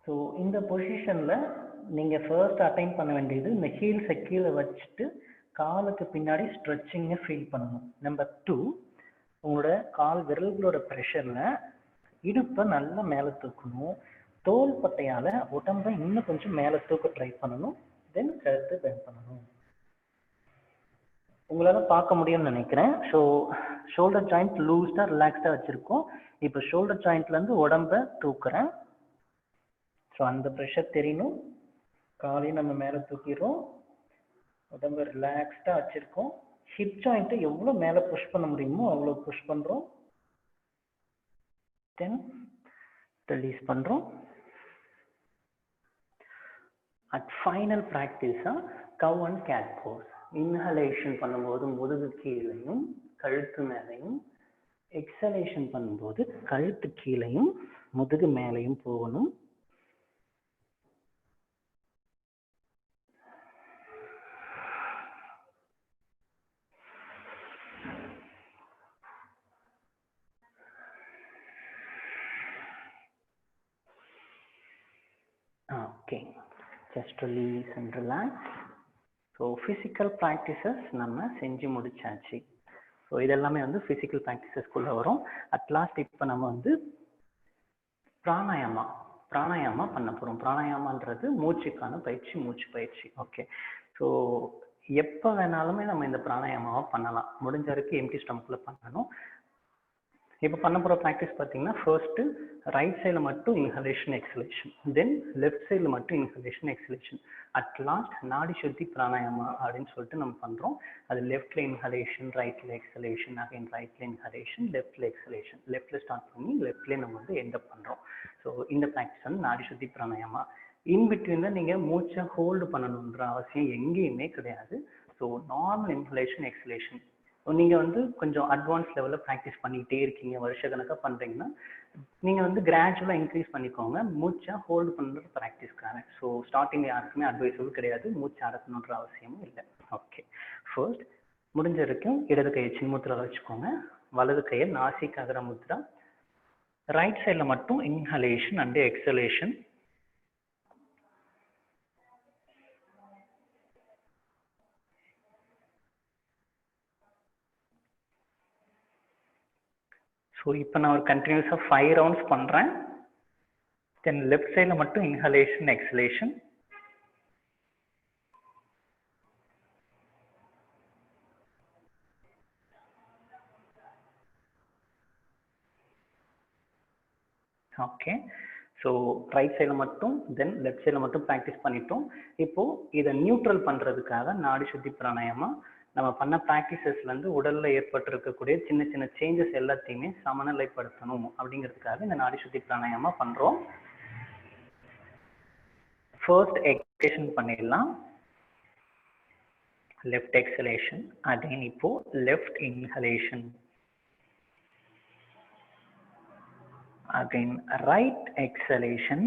ஸோ இந்த பொசிஷனில் நீங்கள் ஃபர்ஸ்ட் அட்டைன் பண்ண வேண்டியது இந்த ஹீல்ஸை கீழே வச்சுட்டு காலுக்கு பின்னாடி ஸ்ட்ரெச்சிங்கை ஃபீல் பண்ணணும். நம்பர் 2, உங்களோட கால் விரல்களோட ப்ரெஷரில் இடுப்பை நல்லா மேலே தூக்கணும். தோள் பட்டையால் உடம்பை இன்னும் கொஞ்சம் மேலே தூக்க ட்ரை பண்ணணும். தென் கழுத்து பெண்ட் பண்ணணும். உங்களால் பார்க்க முடியும்னு நினைக்கிறேன். ஸோ ஷோல்டர் ஜாயிண்ட் லூஸ்டாக ரிலாக்ஸ்டாக வச்சுருக்கோம். இப்போ ஷோல்டர் ஜாயிண்ட்லேருந்து உடம்பை தூக்குறேன். ஸோ அந்த ப்ரெஷர் தெரியணும். காலையும் நம்ம மேலே தூக்கிடுறோம். உடம்பை ரிலாக்ஸ்டாக வச்சுருக்கோம். ஹிப் ஜாயிண்ட்டை எவ்வளோ மேலே புஷ் பண்ண முடியுமோ அவ்வளோ புஷ் பண்ணுறோம். தென் ரிலீஸ் பண்ணுறோம். அட் ஃபைனல் ப்ராக்டிஸாக cow and cat pose. Inhalation பண்ணும்போது முதுகு கீழையும் கழுத்து மேலையும், எக்ஸலேஷன் பண்ணும்போது கழுத்து கீழையும் முதுகு மேலையும் போகணும். Okay, just release and relax. So physical practices நம்ம செஞ்சு முடிச்சாச்சு. ஸோ இதெல்லாமே வந்து ஃபிசிக்கல் ப்ராக்டிசஸ்க்குள்ளே வரும். அட் லாஸ்ட் இப்போ நம்ம வந்து பிராணாயாமா பண்ண போகிறோம். பிராணாயாமான்றது மூச்சுக்கான பயிற்சி, மூச்சு பயிற்சி. ஓகே, ஸோ எப்போ வேணாலுமே நம்ம இந்த பிராணாயாமாவை பண்ணலாம். முடிஞ்ச வரைக்கும் எம்டி ஸ்டமக்கில் பண்ணணும். இப்போ பண்ண போகிற ப்ராக்டிஸ் பார்த்தீங்கன்னா ஃபர்ஸ்ட்டு ரைட் சைடில் மட்டும் இன்ஹலேஷன் எக்ஸலேஷன், தென் லெஃப்ட் சைடில் மட்டும் இன்ஹலேஷன் எக்ஸலேஷன், அட் லாஸ்ட் நாடி சுத்தி பிராணாயாமா அப்படின்னு சொல்லிட்டு நம்ம பண்ணுறோம். அது லெஃப்ட்ல இன்ஹலேஷன், ரைட்ல எக்ஸலேஷன், அகைன் ரைட்ல இன்ஹலேஷன், லெஃப்ட்ல எக்ஸலேஷன், லெஃப்ட்ல ஸ்டார்ட் பண்ணி லெஃப்ட்லேயே நம்ம வந்து எண்ட் அப் பண்ணுறோம். ஸோ இந்த ப்ராக்டிஸ் வந்து நாடி சுத்தி பிராணாயாமா. இன்பிட்வீனில் நீங்கள் மூச்சை ஹோல்டு பண்ணணுன்ற அவசியம் எங்கேயுமே கிடையாது. ஸோ நார்மல் இன்ஹலேஷன் எக்ஸலேஷன் நீங்கள் வந்து கொஞ்சம் அட்வான்ஸ் லெவலில் ப்ராக்டிஸ் பண்ணிக்கிட்டே இருக்கீங்க, வருஷ கணக்காக பண்ணுறீங்கன்னா நீங்கள் வந்து கிராஜுவலாக இன்க்ரீஸ் பண்ணிக்கோங்க மூச்சை ஹோல்டு பண்ணுற ப்ராக்டிஸ்க்கான. ஸோ ஸ்டார்டிங் யாருக்குமே அட்வைஸபிள் கிடையாது, மூச்சு அடக்கணுன்ற அவசியமும் இல்லை. ஓகே, ஃபர்ஸ்ட் முடிஞ்ச வரைக்கும் இடது கையை சின்முத்திரால வச்சுக்கோங்க, வலது கையை நாசிக் அகர முத்ரா, ரைட் சைடில் மட்டும் இன்ஹலேஷன் அண்ட் எக்ஸலேஷன். ஸோ இப்போ நான் ஒரு கண்டினியூஸாக 5 ரவுண்ட்ஸ் பண்ணுறேன். தென் லெஃப்ட் சைடில் மட்டும் inhalation exhalation. Okay, so right சைடில் மட்டும் தென் லெஃப்ட் சைடில் மட்டும் ப்ராக்டிஸ் பண்ணிட்டோம். இப்போது இதை நியூட்ரல் பண்ணுறதுக்காக நாடி சுத்தி பிராணாயாமா நம்ம பண்ண ப்ராக்டிசஸ்லேருந்து உடலில் ஏற்பட்டிருக்கக்கூடிய சின்ன சின்ன சேஞ்சஸ் எல்லாத்தையுமே சமநிலைப்படுத்தணும் அப்படிங்கிறதுக்காக இந்த நாடி சுத்தி பிராணாயாமா பண்ணுறோம். ஃபர்ஸ்ட் எக்ஸலேஷன் பண்ணிடலாம். லெஃப்ட் எக்ஸலேஷன், அகைன் இப்போ left inhalation, again right exhalation,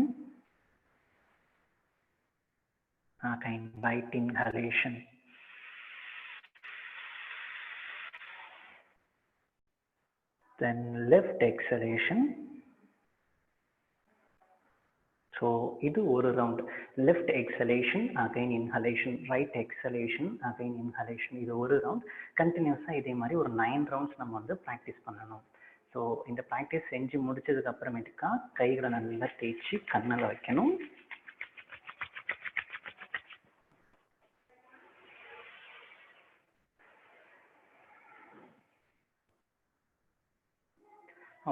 again right inhalation, then left exhalation. So இது ஒரு round. Left exhalation, again inhalation, right exhalation, again inhalation. இது ஒரு ரவுண்ட். கண்டினியூஸாக இதே மாதிரி ஒரு 9 ரவுண்ட்ஸ் நம்ம வந்து ப்ராக்டிஸ் பண்ணணும். ஸோ இந்த ப்ராக்டிஸ் செஞ்சு முடிச்சதுக்கு அப்புறமேட்டுக்கா கைகளை நல்லா தேய்ச்சி கண்ணில் வைக்கணும்.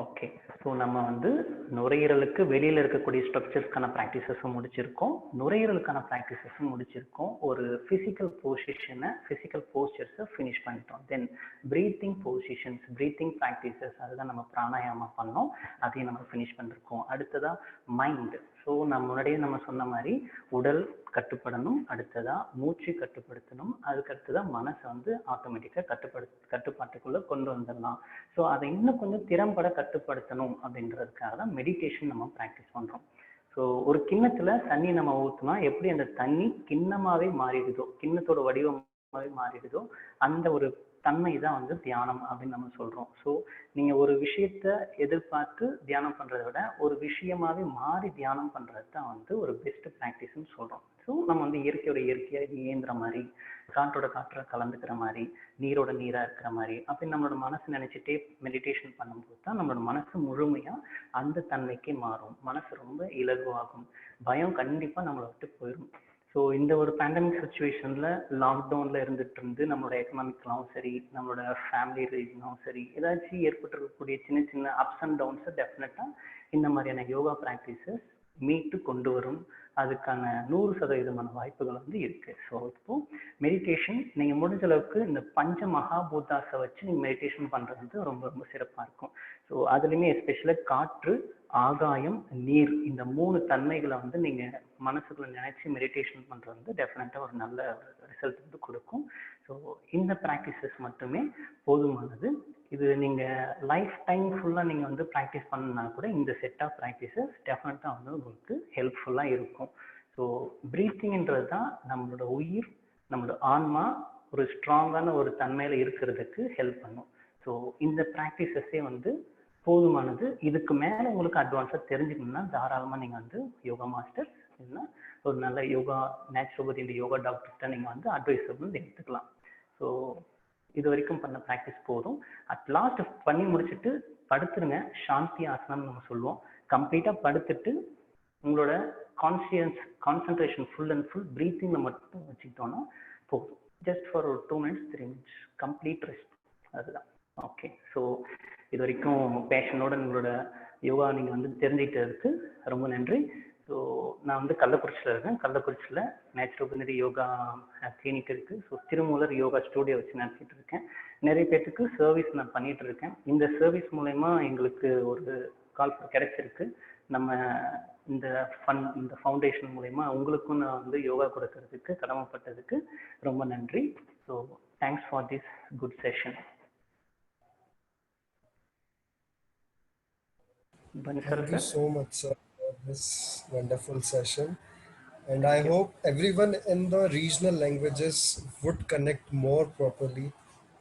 ஓகே, ஸோ நம்ம வந்து நுரையீரலுக்கு வெளியில் இருக்கக்கூடிய ஸ்ட்ரக்சர்ஸ்க்கான ப்ராக்டிசஸும் முடிச்சிருக்கோம், நுரையீரலுக்கான ப்ராக்டிசஸும் முடிச்சிருக்கோம். ஒரு ஃபிசிக்கல் பொசிஷனை, ஃபிசிக்கல் போஸ்டர்ஸை ஃபினிஷ் பண்ணிட்டோம். தென் ப்ரீத்திங் பொசிஷன்ஸ், ப்ரீத்திங் ப்ராக்டிசஸ், அதுதான் நம்ம பிராணாயாமா பண்ணோம், அதையும் நம்ம ஃபினிஷ் பண்ணிருக்கோம். அடுத்ததாக மைண்ட். ஸோ முன்னாடியே நம்ம சொன்ன மாதிரி உடல் கட்டுப்படணும், அடுத்ததாக மூச்சு கட்டுப்படுத்தணும், அதுக்கடுத்ததாக மனசை வந்து ஆட்டோமேட்டிக்காக கட்டுப்பாட்டுக்குள்ளே கொண்டு வந்துடலாம். ஸோ அதை இன்னும் கொஞ்சம் திறம்பட கட்டுப்படுத்தணும் அப்படின்றதுக்காக தான் மெடிடேஷன் நம்ம ப்ராக்டிஸ் பண்ணுறோம். ஸோ ஒரு கிண்ணத்தில் தண்ணி நம்ம ஊற்றினா எப்படி அந்த தண்ணி கிண்ணமாகவே மாறிடுதோ, கிண்ணத்தோட வடிவமாகவே மாறிடுதோ, அந்த ஒரு தன்மை தான் வந்து தியானம் அப்படின்னு நம்ம சொல்கிறோம். ஸோ நீங்கள் ஒரு விஷயத்தை எதிர்பார்த்து தியானம் பண்ணுறத விட ஒரு விஷயமாகவே மாறி தியானம் பண்ணுறது தான் வந்து ஒரு பெஸ்ட் ப்ராக்டிஸ்ன்னு சொல்கிறோம். ஸோ நம்ம வந்து இயற்கையோட இயற்கையாக இயங்குற மாதிரி, காற்றோட காற்றை கலந்துக்கிற மாதிரி, நீரோட நீராக இருக்கிற மாதிரி அப்படி நம்மளோட மனசு நினச்சிட்டே மெடிடேஷன் பண்ணும்போது தான் நம்மளோட மனசு முழுமையாக அந்த தன்மைக்கே மாறும். மனசு ரொம்ப இலகுவாகும், பயம் கண்டிப்பாக நம்மளை விட்டு போயிடும். ஸோ இந்த ஒரு பேண்டமிக் சுச்சுவேஷனில் லாக்டவுனில் இருந்துட்டு நம்மளோட எக்கனாமிக்லாவும் சரி, நம்மளோட ஃபேமிலி ரீசனாகவும் சரி, ஏதாச்சும் ஏற்பட்டிருக்கக்கூடிய சின்ன சின்ன அப்ஸ் அண்ட் டவுன்ஸை டெஃபினட்டாக இந்த மாதிரியான யோகா ப்ராக்டிசஸ் மீட்டு கொண்டு வரும். அதுக்கான 100% வாய்ப்புகள் வந்து இருக்குது. ஸோ இப்போ மெடிடேஷன் நீங்கள் முடிஞ்ச அளவுக்கு இந்த பஞ்ச மகாபூதாஸை வச்சு நீங்கள் மெடிடேஷன் பண்ணுறது வந்து ரொம்ப ரொம்ப சிறப்பாக இருக்கும். ஸோ அதுலேயுமே எஸ்பெஷலாக காற்று, ஆகாயம், நீர், இந்த 3 தன்மைகளை வந்து நீங்கள் மனசுக்குள்ள நினைச்சு மெடிடேஷன் பண்ணுறது வந்து டெஃபினட்டாக ஒரு நல்ல ரிசல்ட் வந்து கொடுக்கும். ஸோ இந்த ப்ராக்டிசஸ் மட்டுமே போதுமானது. இது நீங்கள் லைஃப் டைம் ஃபுல்லாக நீங்கள் வந்து ப்ராக்டிஸ் பண்ணனா கூட இந்த செட் ஆஃப் ப்ராக்டிசஸ் டெஃபினட்டாக வந்து உங்களுக்கு ஹெல்ப்ஃபுல்லாக இருக்கும். ஸோ ப்ரீத்திங்ன்றது தான் நம்மளோட உயிர், நம்மளோட ஆன்மா ஒரு ஸ்ட்ராங்கான ஒரு தன்மையில் இருக்கிறதுக்கு ஹெல்ப் பண்ணும். ஸோ இந்த ப்ராக்டிசஸே வந்து போதுமானது. இதுக்கு மேலே உங்களுக்கு அட்வான்ஸாக தெரிஞ்சுக்கணும்னா தாராளமாக நீங்கள் வந்து யோகா மாஸ்டர் இல்லைன்னா ஒரு நல்ல யோகா நேச்சுரோபதி இந்த யோகா டாக்டர்கிட்ட நீங்கள் வந்து அட்வைஸ் வந்து எடுத்துக்கலாம். ஸோ இது வரைக்கும் பண்ண ப்ராக்டிஸ் போதும். அட் லாஸ்ட் பண்ணி முடிச்சுட்டு படுத்துருங்க. சாந்தி ஆசனம் நம்ம சொல்லுவோம். கம்ப்ளீட்டாக படுத்துட்டு உங்களோட கான்சன்ட்ரேஷன் ஃபுல் அண்ட் ஃபுல் ப்ரீத்திங்கில் மட்டும் வச்சுக்கிட்டோன்னா போதும். ஜஸ்ட் ஃபார் ஒரு 2 minutes 3 minutes கம்ப்ளீட் ரெஸ்ட், அதுதான். ஓகே, ஸோ இது வரைக்கும் பேஷனோட உங்களோட யோகா நீங்கள் வந்து தெரிஞ்சுக்கிட்டதுக்கு ரொம்ப நன்றி. ஸோ நான் வந்து கள்ளக்குறிச்சியில் இருக்கேன். கள்ளக்குறிச்சியில் நேச்சுரோபதி யோகா கிளினிக் இருக்குது. ஸோ திருமூலர் யோகா ஸ்டூடியோ வச்சு நடத்திட்டு இருக்கேன். நிறைய பேர்த்துக்கு சர்வீஸ் நான் பண்ணிட்டு இருக்கேன். இந்த சர்வீஸ் மூலயமா எங்களுக்கு ஒரு கால் கிடைச்சிருக்கு. நம்ம இந்த ஃபவுண்டேஷன் மூலயமா உங்களுக்கும் நான் வந்து யோகா கொடுக்கறதுக்கு கடமைப்பட்டதுக்கு ரொம்ப நன்றி. So thanks for this good session. Thank you so much, sir, for this wonderful session. And I hope everyone in the regional languages would connect more properly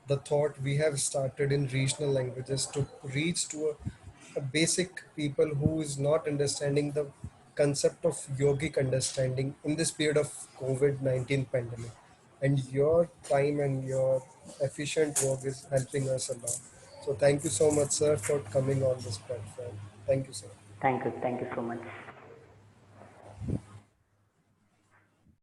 the thought we have started in regional languages to reach to a basic people who is not understanding the concept of yogic understanding in this period of COVID-19 pandemic. And your time and your efficient work is helping us a lot. So thank you so much, sir, for coming on this platform. Thank you, sir. Thank you so much.